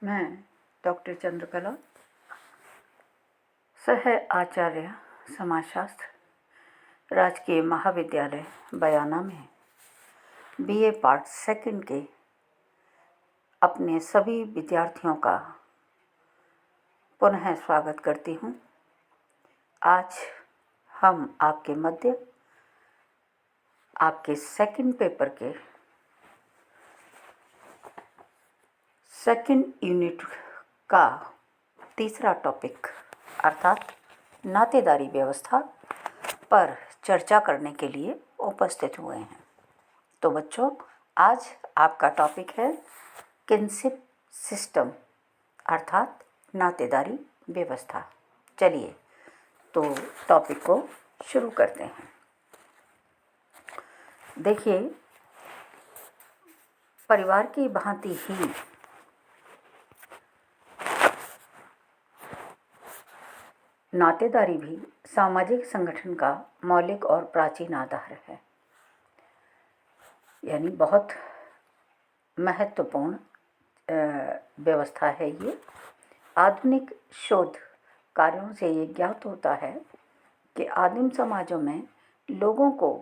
मैं डॉक्टर चंद्रकला, सह आचार्य समाजशास्त्र, राजकीय महाविद्यालय बयाना में बीए पार्ट सेकंड के अपने सभी विद्यार्थियों का पुनः स्वागत करती हूँ। आज हम आपके मध्य आपके सेकंड पेपर के सेकंड यूनिट का तीसरा टॉपिक अर्थात नातेदारी व्यवस्था पर चर्चा करने के लिए उपस्थित हुए हैं। तो बच्चों, आज आपका टॉपिक है किनशिप सिस्टम अर्थात नातेदारी व्यवस्था। चलिए तो टॉपिक को शुरू करते हैं। देखिए, परिवार की भांति ही नातेदारी भी सामाजिक संगठन का मौलिक और प्राचीन आधार है, यानी बहुत महत्वपूर्ण व्यवस्था है ये। आधुनिक शोध कार्यों से ये ज्ञात होता है कि आदिम समाजों में लोगों को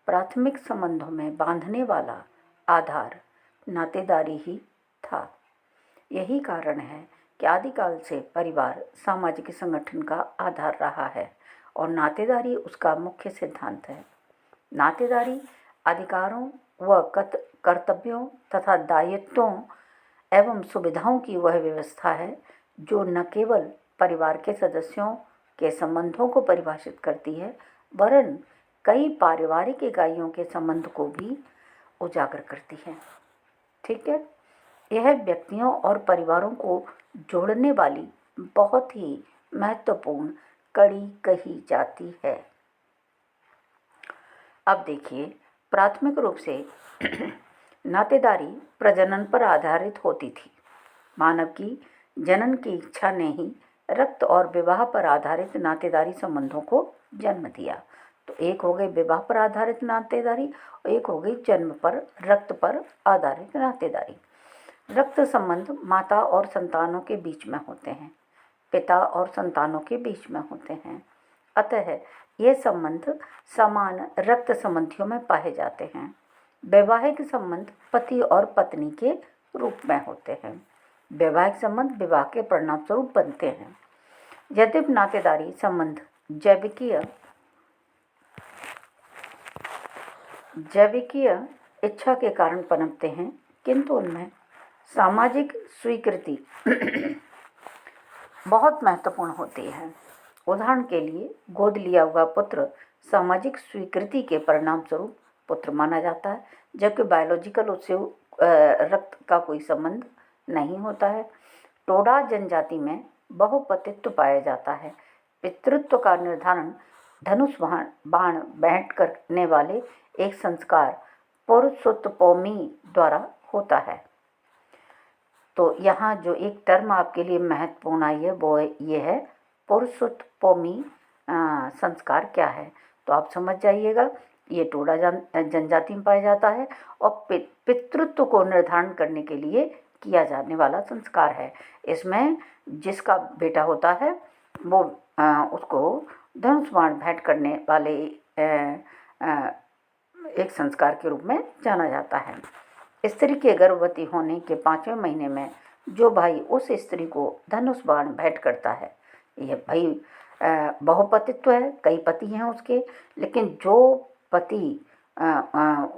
प्राथमिक संबंधों में बांधने वाला आधार नातेदारी ही था। यही कारण है कि आदिकाल से परिवार सामाजिक संगठन का आधार रहा है और नातेदारी उसका मुख्य सिद्धांत है। नातेदारी अधिकारों व कर्तव्यों तथा दायित्वों एवं सुविधाओं की वह व्यवस्था है जो न केवल परिवार के सदस्यों के संबंधों को परिभाषित करती है, वरन कई पारिवारिक इकाइयों के संबंध को भी उजागर करती है। ठीक है, यह व्यक्तियों और परिवारों को जोड़ने वाली बहुत ही महत्वपूर्ण कड़ी कही जाती है। अब देखिए, प्राथमिक रूप से नातेदारी प्रजनन पर आधारित होती थी। मानव की जनन की इच्छा ने ही रक्त और विवाह पर आधारित नातेदारी संबंधों को जन्म दिया। तो एक हो गई विवाह पर आधारित नातेदारी और एक हो गई जन्म पर रक्त पर आधारित नातेदारी। रक्त संबंध माता और संतानों के बीच में होते हैं, पिता और संतानों के बीच में होते हैं। अतः ये संबंध समान रक्त संबंधियों में पाए जाते हैं। वैवाहिक संबंध पति और पत्नी के रूप में होते हैं। वैवाहिक संबंध विवाह के परिणाम स्वरूप बनते हैं। यद्यपि नातेदारी संबंध जैविकीय इच्छा के कारण पनपते हैं, किंतु उनमें सामाजिक स्वीकृति बहुत महत्वपूर्ण होती है। उदाहरण के लिए, गोद लिया हुआ पुत्र सामाजिक स्वीकृति के परिणाम स्वरूप पुत्र माना जाता है, जबकि बायोलॉजिकल उससे रक्त का कोई संबंध नहीं होता है। टोडा जनजाति में बहुपतित्व पाया जाता है। पितृत्व का निर्धारण धनुष बाण भेंट करने वाले एक संस्कार पुरुषोत्तपौमी द्वारा होता है। तो यहाँ जो एक टर्म आपके लिए महत्वपूर्ण आई है वो ये है पुरुषोत्तपौमी संस्कार क्या है। तो आप समझ जाइएगा, ये टोडा जनजाति में पाया जाता है और पितृत्व को निर्धारण करने के लिए किया जाने वाला संस्कार है। इसमें जिसका बेटा होता है वो उसको धनुष बाण भेंट करने वाले एक संस्कार के रूप में जाना जाता है। स्त्री के गर्भवती होने के 5वें महीने में जो भाई उस स्त्री को धनुष बाण भेंट करता है, यह भाई बहुपतित्व है, कई पति हैं उसके, लेकिन जो पति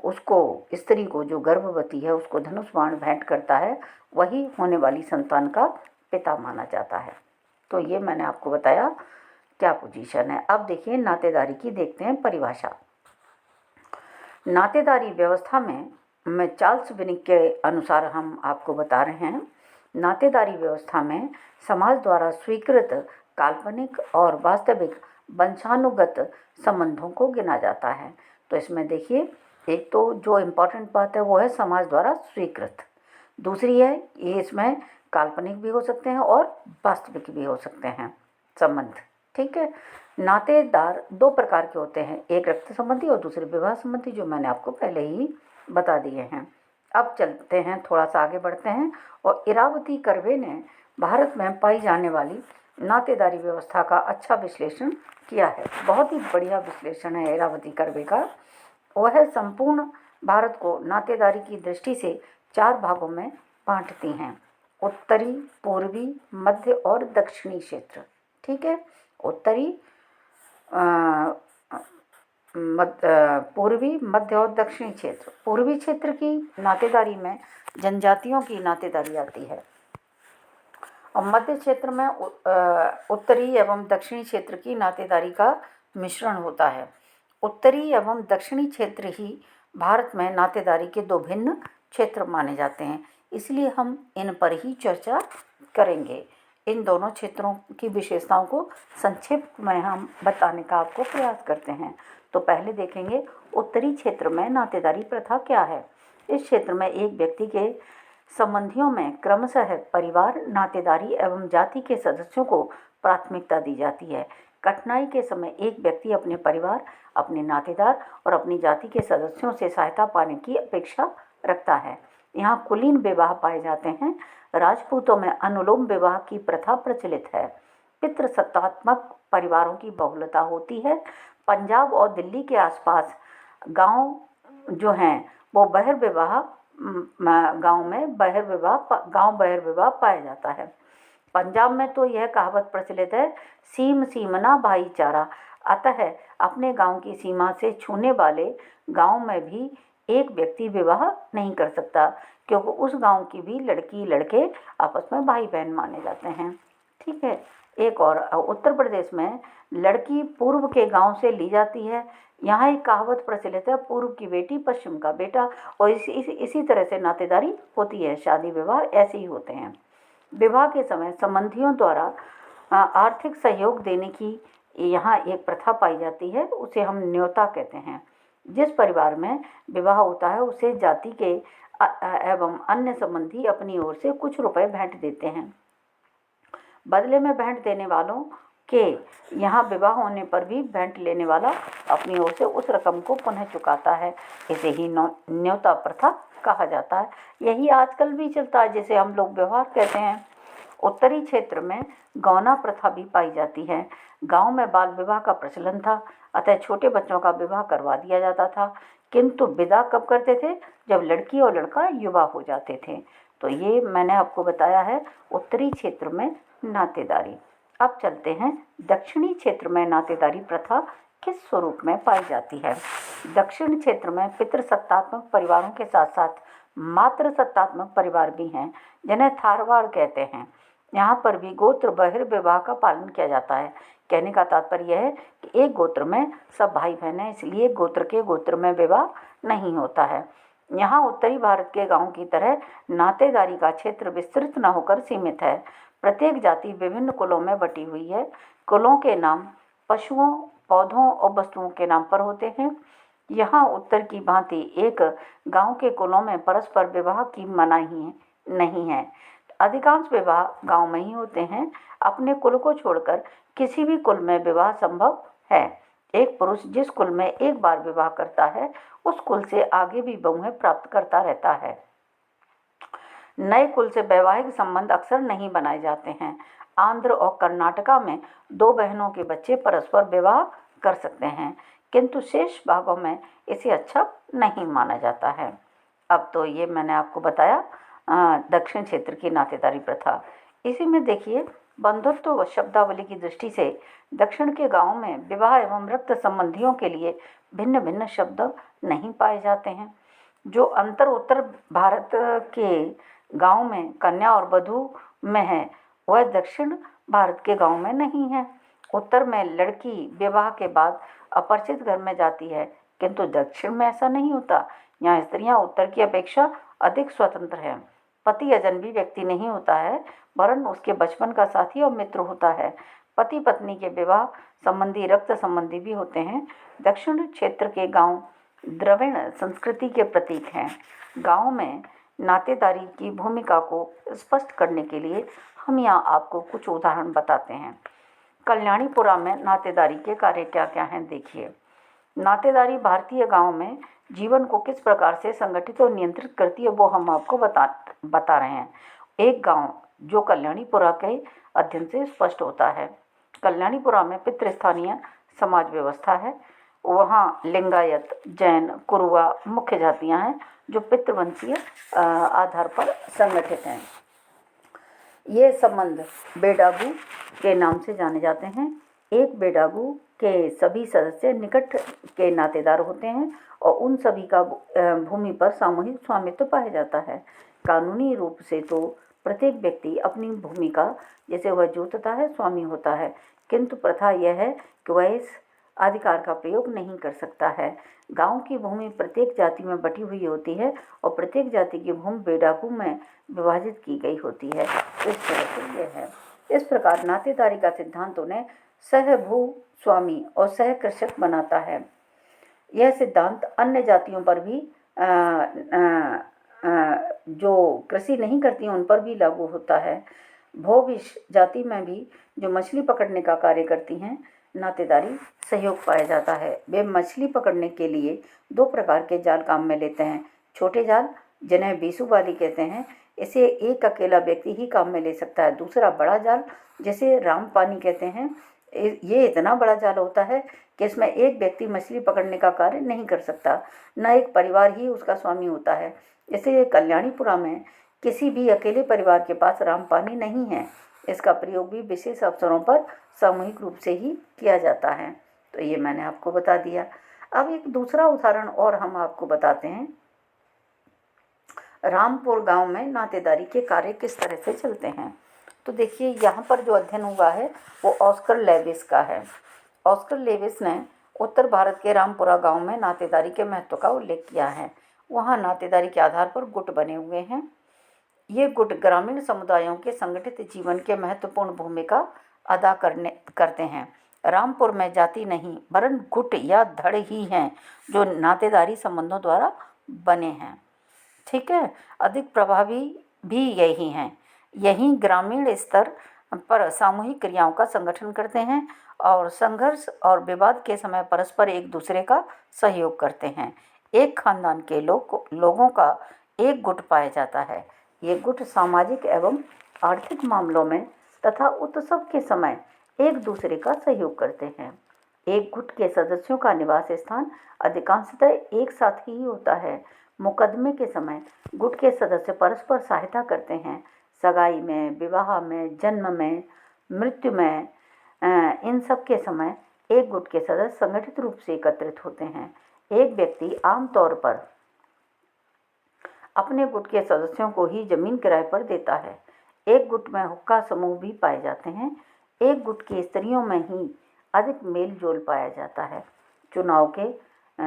उसको स्त्री को जो गर्भवती है उसको धनुष बाण भेंट करता है, वही होने वाली संतान का पिता माना जाता है। तो ये मैंने आपको बताया क्या पोजीशन है। अब देखिए, नातेदारी की देखते हैं परिभाषा। नातेदारी व्यवस्था में चार्ल्स विनिक के अनुसार हम आपको बता रहे हैं, नातेदारी व्यवस्था में समाज द्वारा स्वीकृत काल्पनिक और वास्तविक वंशानुगत संबंधों को गिना जाता है। तो इसमें देखिए, एक तो जो इम्पोर्टेंट बात है वो है समाज द्वारा स्वीकृत। दूसरी है ये इसमें काल्पनिक भी हो सकते हैं और वास्तविक भी हो सकते हैं संबंध। ठीक है, नातेदार दो प्रकार के होते हैं, एक रक्त संबंधी और दूसरे विवाह संबंधी, जो मैंने आपको पहले ही बता दिए हैं। अब चलते हैं, थोड़ा सा आगे बढ़ते हैं और इरावती कर्वे ने भारत में पाई जाने वाली नातेदारी व्यवस्था का अच्छा विश्लेषण किया है। बहुत ही बढ़िया विश्लेषण है इरावती कर्वे का। वह संपूर्ण भारत को नातेदारी की दृष्टि से 4 भागों में बांटती हैं: उत्तरी, पूर्वी, मध्य और दक्षिणी क्षेत्र। ठीक है, उत्तरी, पूर्वी, मध्य और दक्षिणी क्षेत्र। पूर्वी क्षेत्र की नातेदारी में जनजातियों की नातेदारी आती है और मध्य क्षेत्र में उत्तरी एवं दक्षिणी क्षेत्र की नातेदारी का मिश्रण होता है। उत्तरी एवं दक्षिणी क्षेत्र ही भारत में नातेदारी के 2 भिन्न क्षेत्र माने जाते हैं, इसलिए हम इन पर ही चर्चा करेंगे। इन दोनों क्षेत्रों की विशेषताओं को संक्षेप में हम बताने का आपको प्रयास करते हैं। तो पहले देखेंगे उत्तरी क्षेत्र में नातेदारी प्रथा क्या है। इस क्षेत्र में एक व्यक्ति के संबंधियों में क्रमशः परिवार, नातेदारी एवं जाति के सदस्यों को प्राथमिकता दी जाती है। कठिनाई के समय एक व्यक्ति अपने परिवार, अपने नातेदार और अपनी जाति के सदस्यों से सहायता पाने की अपेक्षा रखता है। यहाँ कुलीन विवाह पाए जाते हैं। राजपूतों में अनुलोम विवाह की प्रथा प्रचलित है। पितृसत्तात्मक परिवारों की बहुलता होती है। पंजाब और दिल्ली के आसपास गांव जो हैं वो बहिर्विवाह गांव बहिर्विवाह पाया जाता है। पंजाब में तो यह कहावत प्रचलित है, सीम सीमना भाईचारा। अतः अपने गांव की सीमा से छूने वाले गांव में भी एक व्यक्ति विवाह नहीं कर सकता, क्योंकि उस गांव की भी लड़की लड़के आपस में भाई बहन माने जाते हैं। ठीक है, एक और, उत्तर प्रदेश में लड़की पूर्व के गांव से ली जाती है। यहाँ एक कहावत प्रचलित है, पूर्व की बेटी पश्चिम का बेटा। और इसी तरह से नातेदारी होती है। शादी विवाह ऐसे ही होते हैं। विवाह के समय संबंधियों द्वारा आर्थिक सहयोग देने की यहाँ एक प्रथा पाई जाती है, उसे हम न्योता कहते हैं। जिस परिवार में विवाह होता है उसे जाति के एवं अन्य संबंधी अपनी ओर से कुछ रुपए भेंट देते हैं। बदले में भेंट देने वालों के यहाँ विवाह होने पर भी भेंट लेने वाला अपनी ओर से उस रकम को पुनः चुकाता है। इसे ही न्योता प्रथा कहा जाता है। यही आजकल भी चलता है, जिसे हम लोग व्यवहार कहते हैं। उत्तरी क्षेत्र में गौना प्रथा भी पाई जाती है। गांव में बाल विवाह का प्रचलन था, अतः छोटे बच्चों का विवाह करवा दिया जाता था, किंतु विदा कब करते थे? जब लड़की और लड़का युवा हो जाते थे। तो ये मैंने आपको बताया है उत्तरी क्षेत्र में नातेदारी। अब चलते हैं दक्षिणी क्षेत्र में नातेदारी प्रथा किस स्वरूप में पाई जाती है। दक्षिण क्षेत्र में पितृसत्तात्मक परिवारों के साथ साथ मातृसत्तात्मक परिवार भी हैं, जिन्हें थारवाड़ कहते हैं। यहाँ पर भी गोत्र बहिर्विवाह का पालन किया जाता है। कहने का तात्पर्य यह है कि एक गोत्र में सब भाई बहन हैं, इसलिए गोत्र के गोत्र में विवाह नहीं होता है। यहाँ उत्तरी भारत के गांव की तरह नातेदारी का क्षेत्र विस्तृत न होकर सीमित है। प्रत्येक जाति विभिन्न कुलों में बटी हुई है। कुलों के नाम पशुओं, पौधों और वस्तुओं के नाम पर होते हैं। यहाँ उत्तर की भांति एक गांव के कुलों में परस्पर विवाह की मनाही नहीं है। अधिकांश विवाह गांव में ही होते हैं। अपने कुल को छोड़कर किसी भी कुल में विवाह संभव है। एक पुरुष जिस कुल में एक बार विवाह करता है उस कुल से आगे भी बहुएं प्राप्त करता रहता है। नए कुल से वैवाहिक संबंध अक्सर नहीं बनाए जाते हैं। आंध्र और कर्नाटका में 2 बहनों के बच्चे परस्पर विवाह कर सकते हैं, किंतु शेष भागों में इसे अच्छा नहीं माना जाता है। अब तो ये मैंने आपको बताया दक्षिण क्षेत्र की नातेदारी प्रथा। इसी में देखिए, बंधुत्व व शब्दावली की दृष्टि से दक्षिण के गांवों में विवाह एवं रक्त संबंधियों के लिए भिन्न भिन्न शब्द नहीं पाए जाते हैं। जो अंतर उत्तर भारत के गांव में कन्या और वधू में है, वह दक्षिण भारत के गांव में नहीं है। उत्तर में लड़की विवाह के बाद अपरिचित घर में जाती है, किंतु दक्षिण में ऐसा नहीं होता। यहाँ स्त्रियाँ उत्तर की अपेक्षा अधिक स्वतंत्र हैं। पति अजनबी व्यक्ति नहीं होता है, वरन उसके बचपन का साथी और मित्र होता है। पति पत्नी के विवाह संबंधी रक्त संबंधी भी होते हैं। दक्षिण क्षेत्र के गांव द्रविड़ संस्कृति के प्रतीक हैं। गांव में नातेदारी की भूमिका को स्पष्ट करने के लिए हम यहाँ आपको कुछ उदाहरण बताते हैं। कल्याणीपुरा में नातेदारी के कार्य क्या क्या हैं देखिए। नातेदारी भारतीय गांव में जीवन को किस प्रकार से संगठित और नियंत्रित करती है वो हम आपको बता रहे हैं। एक गांव जो कल्याणीपुरा के अध्ययन से स्पष्ट होता है। कल्याणीपुरा में पितृस्थानीय समाज व्यवस्था है। वहाँ लिंगायत, जैन, कुरुआ मुख्य जातियाँ हैं जो पितृवंशीय आधार पर संगठित हैं। ये संबंध बेडागू के नाम से जाने जाते हैं। एक बेडागू के सभी सदस्य निकट के नातेदार होते हैं और उन सभी का भूमि पर सामूहिक स्वामित्व पाया जाता है। कानूनी रूप से तो प्रत्येक व्यक्ति अपनी भूमि का जैसे वह जोतता है स्वामी होता है, किंतु प्रथा यह है कि वह इस अधिकार का प्रयोग नहीं कर सकता है। गांव की भूमि प्रत्येक जाति में बटी हुई होती है और प्रत्येक जाति की भूमि बेडागू में विभाजित की गई होती है। इस तरह से यह है। इस प्रकार नातेदारी का सिद्धांत उन्हें सहभू स्वामी और सह कृषक बनाता है। यह सिद्धांत अन्य जातियों पर भी जो कृषि नहीं करती हैं उन पर भी लागू होता है। भोविश जाति में भी जो मछली पकड़ने का कार्य करती हैं नातेदारी सहयोग पाया जाता है। वे मछली पकड़ने के लिए दो प्रकार के जाल काम में लेते हैं। छोटे जाल जिन्हें बीसूबाली कहते हैं, इसे एक अकेला व्यक्ति ही काम में ले सकता है। दूसरा बड़ा जाल जिसे रामपानी कहते हैं, ये इतना बड़ा जाल होता है कि इसमें एक व्यक्ति मछली पकड़ने का कार्य नहीं कर सकता, न एक परिवार ही उसका स्वामी होता है। इसलिए कल्याणीपुरा में किसी भी अकेले परिवार के पास रामपानी नहीं है। इसका प्रयोग भी विशेष अवसरों पर सामूहिक रूप से ही किया जाता है। तो ये मैंने आपको बता दिया। अब एक दूसरा उदाहरण और हम आपको बताते हैं। रामपुर गांव में नातेदारी के कार्य किस तरह से चलते हैं। तो देखिए, यहाँ पर जो अध्ययन हुआ है वो ऑस्कर लेविस का है। ऑस्कर लेविस ने उत्तर भारत के रामपुरा गांव में नातेदारी के महत्व का उल्लेख किया है। वहाँ नातेदारी के आधार पर गुट बने हुए हैं। ये गुट ग्रामीण समुदायों के संगठित जीवन के महत्वपूर्ण भूमिका अदा करते हैं। रामपुर में जाति नहीं वरन गुट या धड़ ही हैं जो नातेदारी संबंधों द्वारा बने हैं। ठीक है, अधिक प्रभावी भी यही हैं। यही ग्रामीण स्तर पर सामूहिक क्रियाओं का संगठन करते हैं और संघर्ष और विवाद के समय परस्पर एक दूसरे का सहयोग करते हैं। एक खानदान के लोगों का एक गुट पाया जाता है। ये गुट सामाजिक एवं आर्थिक मामलों में तथा उत्सव के समय एक दूसरे का सहयोग करते हैं। एक गुट के सदस्यों का निवास स्थान अधिकांशतः एक साथ ही होता है। मुकदमे के समय गुट के सदस्य परस्पर सहायता करते हैं। सगाई में, विवाह में, जन्म में, मृत्यु में, इन सब के समय एक गुट के सदस्य संगठित रूप से एकत्रित होते हैं। एक व्यक्ति आमतौर पर अपने गुट के सदस्यों को ही जमीन किराए पर देता है। एक गुट में हुक्का समूह भी पाए जाते हैं। एक गुट की स्त्रियों में ही अधिक मेल जोल पाया जाता है। चुनाव के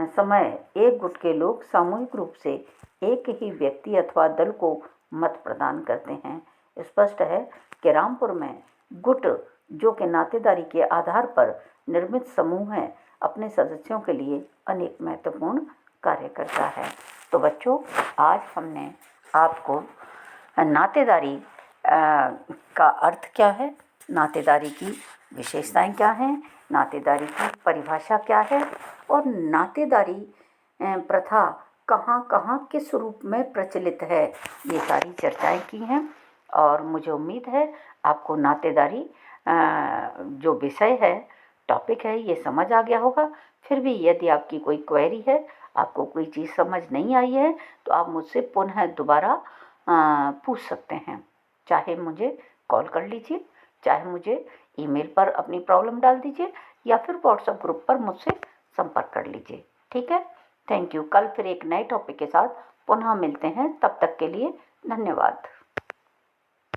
समय एक गुट के लोग सामूहिक रूप से एक ही व्यक्ति अथवा दल को मत प्रदान करते हैं। स्पष्ट है कि रामपुर में गुट जो कि नातेदारी के आधार पर निर्मित समूह है, अपने सदस्यों के लिए अनेक महत्वपूर्ण कार्य करता है। तो बच्चों, आज हमने आपको नातेदारी का अर्थ क्या है, नातेदारी की विशेषताएं क्या हैं, नातेदारी की परिभाषा क्या है और नातेदारी प्रथा कहाँ कहाँ किस रूप में प्रचलित है, ये सारी चर्चाएं की हैं। और मुझे उम्मीद है आपको नातेदारी जो विषय है, टॉपिक है, ये समझ आ गया होगा। फिर भी यदि आपकी कोई क्वेरी है, आपको कोई चीज़ समझ नहीं आई है, तो आप मुझसे पुनः दोबारा पूछ सकते हैं। चाहे मुझे कॉल कर लीजिए, चाहे मुझे ईमेल पर अपनी प्रॉब्लम डाल दीजिए या फिर व्हाट्सएप ग्रुप पर मुझसे संपर्क कर लीजिए। ठीक है, थैंक यू। कल फिर एक नए टॉपिक के साथ पुनः मिलते हैं। तब तक के लिए धन्यवाद।